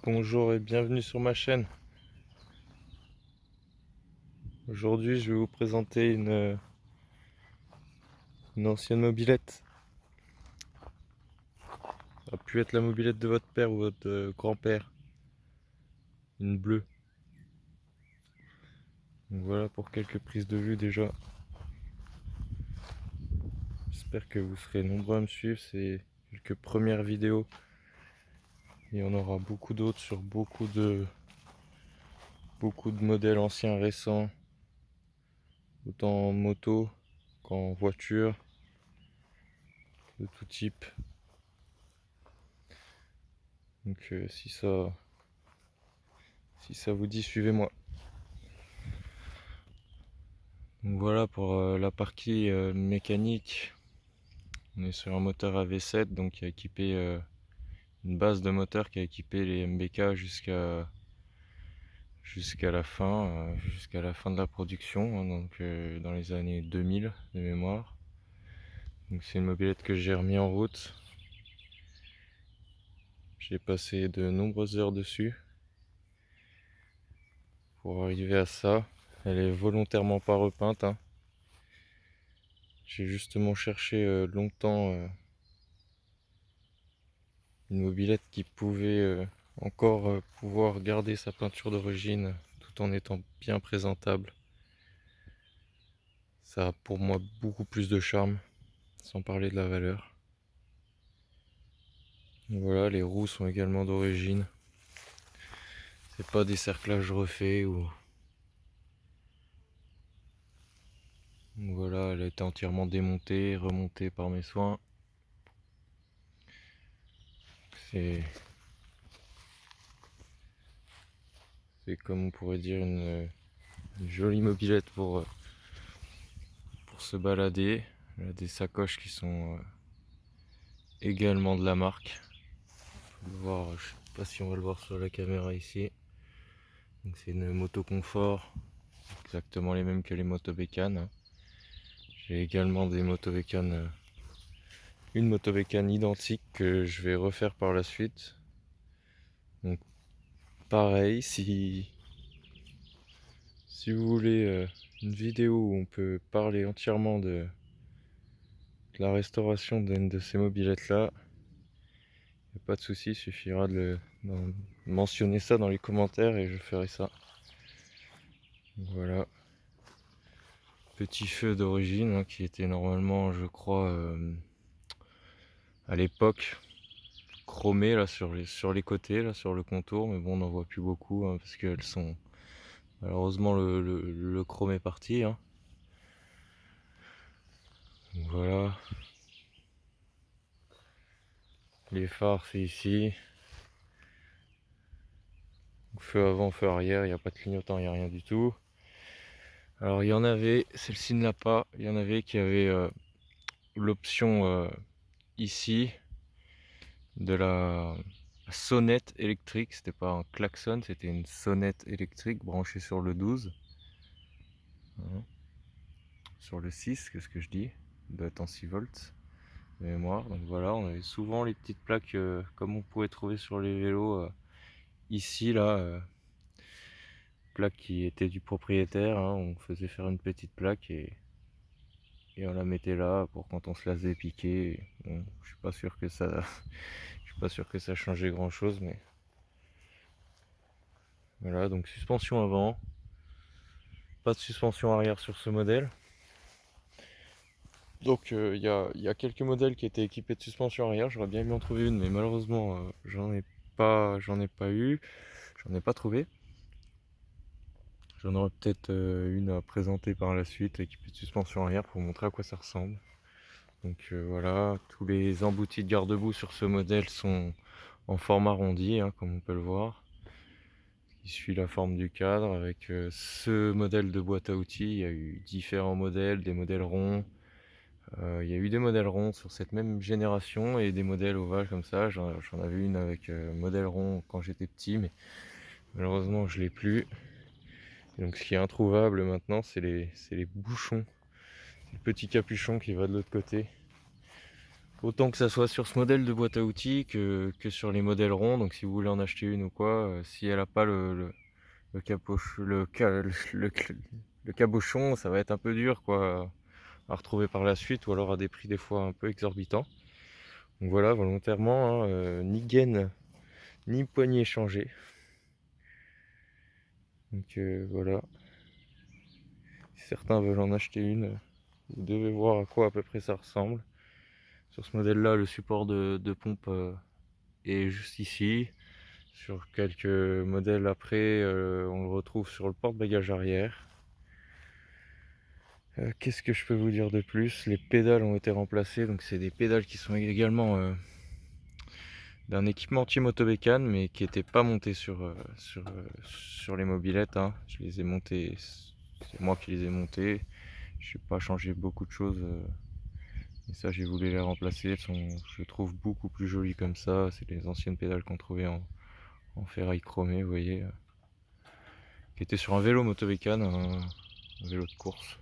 Bonjour et bienvenue sur ma chaîne. Aujourd'hui, je vais vous présenter une ancienne mobilette. Ça a pu être la mobilette de votre père ou votre grand-père. Une bleue. Donc voilà pour quelques prises de vue déjà. J'espère que vous serez nombreux à me suivre. C'est quelques premières vidéos. Il y en aura beaucoup d'autres sur beaucoup de modèles anciens récents. Autant en moto qu'en voiture. De tout type. Donc si ça vous dit, suivez-moi. Donc voilà pour la partie mécanique. On est sur un moteur AV7 donc qui a équipé une base de moteur qui a équipé les MBK jusqu'à la fin de la production, hein, donc dans les années 2000 de mémoire. Donc c'est une mobilette que j'ai remis en route. J'ai passé de nombreuses heures dessus pour arriver à ça. Elle est volontairement pas repeinte, hein. J'ai justement cherché longtemps une mobilette qui pouvait encore pouvoir garder sa peinture d'origine tout en étant bien présentable. Ça a pour moi beaucoup plus de charme, sans parler de la valeur. Donc voilà, les roues sont également d'origine. C'est pas des cerclages refaits ou... Donc voilà, elle a été entièrement démontée, remontée par mes soins. C'est comme on pourrait dire une jolie mobilette pour se balader. Elle a des sacoches qui sont également de la marque. On peut le voir, je sais pas si on va le voir sur la caméra ici. Donc c'est une moto confort, exactement les mêmes que les motos bécanes, hein. J'ai également des motos bécanes, une moto bécane identique que je vais refaire par la suite. Donc pareil, si vous voulez une vidéo où on peut parler entièrement de la restauration d'une de ces mobilettes là, y a pas de souci, il suffira de mentionner ça dans les commentaires et je ferai ça. Donc voilà, petit feu d'origine, hein, qui était normalement, je crois, à l'époque chromé là sur les côtés, là sur le contour, mais bon, on n'en voit plus beaucoup, hein, parce qu'elles sont... Malheureusement, le chrome est parti, hein. Donc voilà. Les phares, c'est ici. Donc, feu avant, feu arrière, il n'y a pas de clignotant, il n'y a rien du tout. Alors il y en avait, celle-ci ne l'a pas, il y en avait qui avaient l'option ici de la sonnette électrique. C'était pas un klaxon, c'était une sonnette électrique branchée sur le 12. Hein. Sur le 6, qu'est-ce que je dis? Il doit être en 6 volts de mémoire. Donc voilà, on avait souvent les petites plaques comme on pouvait trouver sur les vélos ici, là. Plaque qui était du propriétaire, hein. On faisait faire une petite plaque et on la mettait là pour quand on se la faisait piquer. Bon, je suis pas sûr que ça je suis pas sûr que ça changeait grand chose, mais voilà. Donc suspension avant, pas de suspension arrière sur ce modèle. Donc il y a quelques modèles qui étaient équipés de suspension arrière. J'aurais bien aimé en trouver une, mais malheureusement j'en ai pas eu, j'en ai pas trouvé. J'en aurai peut-être une à présenter par la suite équipée de suspension arrière pour vous montrer à quoi ça ressemble. Donc voilà, tous les emboutis de garde-boue sur ce modèle sont en forme arrondi, hein, comme on peut le voir. Il suit la forme du cadre. Avec ce modèle de boîte à outils, il y a eu différents modèles, des modèles ronds. Il y a eu des modèles ronds sur cette même génération et des modèles ovales comme ça. J'en avais une avec modèle rond quand j'étais petit, mais malheureusement je l'ai plus. Et donc ce qui est introuvable maintenant, c'est les bouchons, le petit capuchon qui va de l'autre côté. autant que ça soit sur ce modèle de boîte à outils que sur les modèles ronds. Donc si vous voulez en acheter une ou quoi, si elle a pas le cabochon, ça va être un peu dur quoi à retrouver par la suite, ou alors à des prix des fois un peu exorbitants. Donc voilà, volontairement, hein, ni gaine ni poignée changée. Donc voilà, si certains veulent en acheter une, vous devez voir à quoi à peu près ça ressemble. Sur ce modèle là, le support de pompe est juste ici. Sur quelques modèles après, on le retrouve sur le porte-bagages arrière. Qu'est-ce que je peux vous dire de plus? Les pédales ont été remplacées, donc c'est des pédales qui sont également d'un équipementier Motobécane, mais qui n'étaient pas montés sur les mobylettes, hein. Je les ai montées, c'est moi qui les ai montées. Je n'ai pas changé beaucoup de choses. Et ça, j'ai voulu les remplacer. Elles sont, je trouve, beaucoup plus jolies comme ça. C'est les anciennes pédales qu'on trouvait en ferraille chromée, vous voyez. Qui était sur un vélo Motobécane, un vélo de course.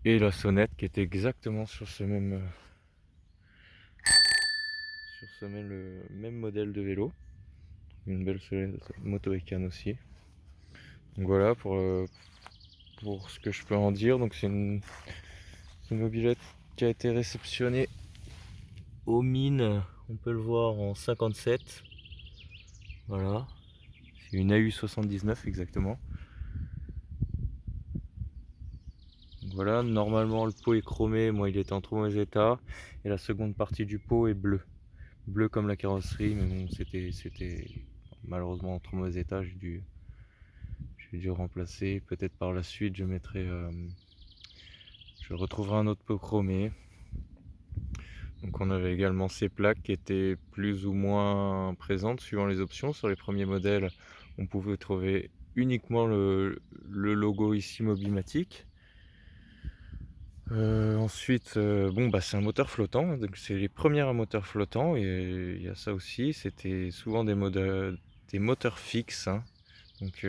Et la sonnette qui était exactement sur le même modèle de vélo. Une belle sonnette Motobécane aussi. Donc voilà pour ce que je peux en dire. Donc c'est une mobilette qui a été réceptionnée aux mines. On peut le voir en 57. Voilà. C'est une AU79 exactement. Donc voilà, normalement le pot est chromé, moi il était en trop mauvais état. Et la seconde partie du pot est bleue. Bleu comme la carrosserie, mais bon, c'était malheureusement en trop mauvais état. J'ai dû remplacer. Peut-être par la suite je retrouverai un autre pot chromé. Donc on avait également ces plaques qui étaient plus ou moins présentes suivant les options. Sur les premiers modèles, on pouvait trouver uniquement le logo ici Mobimatic. Ensuite, bon bah c'est un moteur flottant, donc c'est les premières à moteur flottant, et il y a ça aussi. C'était souvent des moteurs fixes, hein. Donc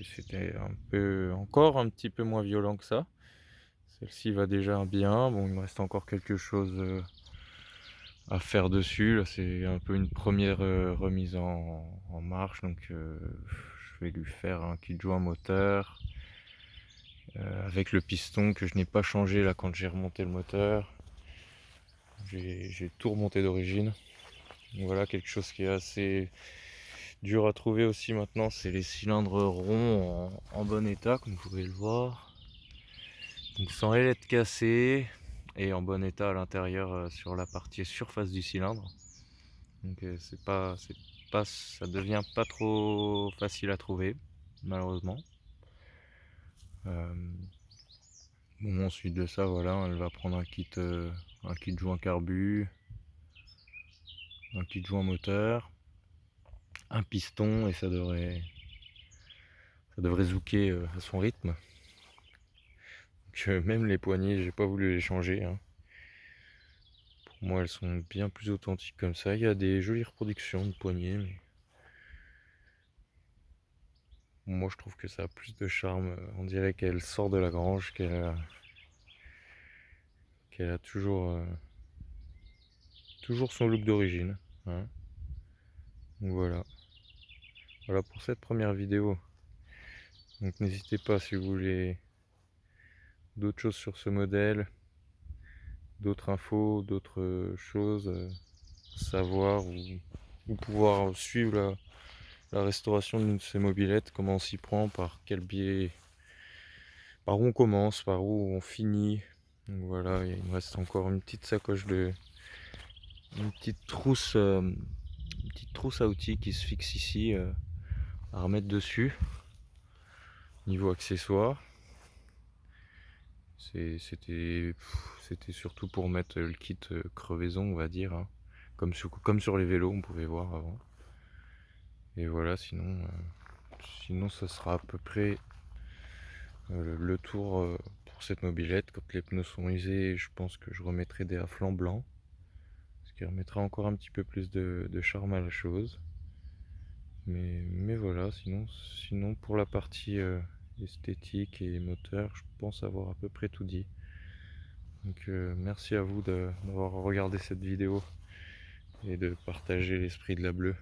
c'était encore un petit peu moins violent que ça. Celle-ci va déjà bien. Bon, il me reste encore quelque chose à faire dessus. Là, c'est un peu une première remise en marche. Donc je vais lui faire un kit joint moteur avec le piston que je n'ai pas changé là quand j'ai remonté le moteur. J'ai tout remonté d'origine. Voilà, quelque chose qui est assez dur à trouver aussi maintenant, c'est les cylindres ronds en bon état, comme vous pouvez le voir. Donc sans ailette cassée et en bon état à l'intérieur sur la partie surface du cylindre. Donc ça devient pas trop facile à trouver, malheureusement. Bon, ensuite de ça, voilà, elle va prendre un kit joint carbu, un kit joint moteur, un piston, et ça devrait zouker à son rythme. Donc, même les poignées, j'ai pas voulu les changer, hein. Pour moi, elles sont bien plus authentiques comme ça. Il y a des jolies reproductions de poignées, mais moi je trouve que ça a plus de charme. On dirait qu'elle sort de la grange, qu'elle a toujours son look d'origine, hein. Donc voilà pour cette première vidéo. Donc n'hésitez pas, si vous voulez d'autres choses sur ce modèle, d'autres infos, d'autres choses à savoir, ou pouvoir suivre la restauration d'une de ces mobylettes, comment on s'y prend, par quel biais, par où on commence, par où on finit. Donc voilà, il me reste encore une petite sacoche une petite trousse à outils qui se fixe ici à remettre dessus. Niveau accessoires, c'était surtout pour mettre le kit crevaison, on va dire, hein. Comme sur les vélos, on pouvait voir avant. Et voilà, sinon ça sera à peu près le tour pour cette mobilette. Quand les pneus sont usés, je pense que je remettrai des haflants blancs, ce qui remettra encore un petit peu plus de charme à la chose. Mais voilà, sinon pour la partie esthétique et moteur, je pense avoir à peu près tout dit. Donc merci à vous d'avoir regardé cette vidéo et de partager l'esprit de la bleue.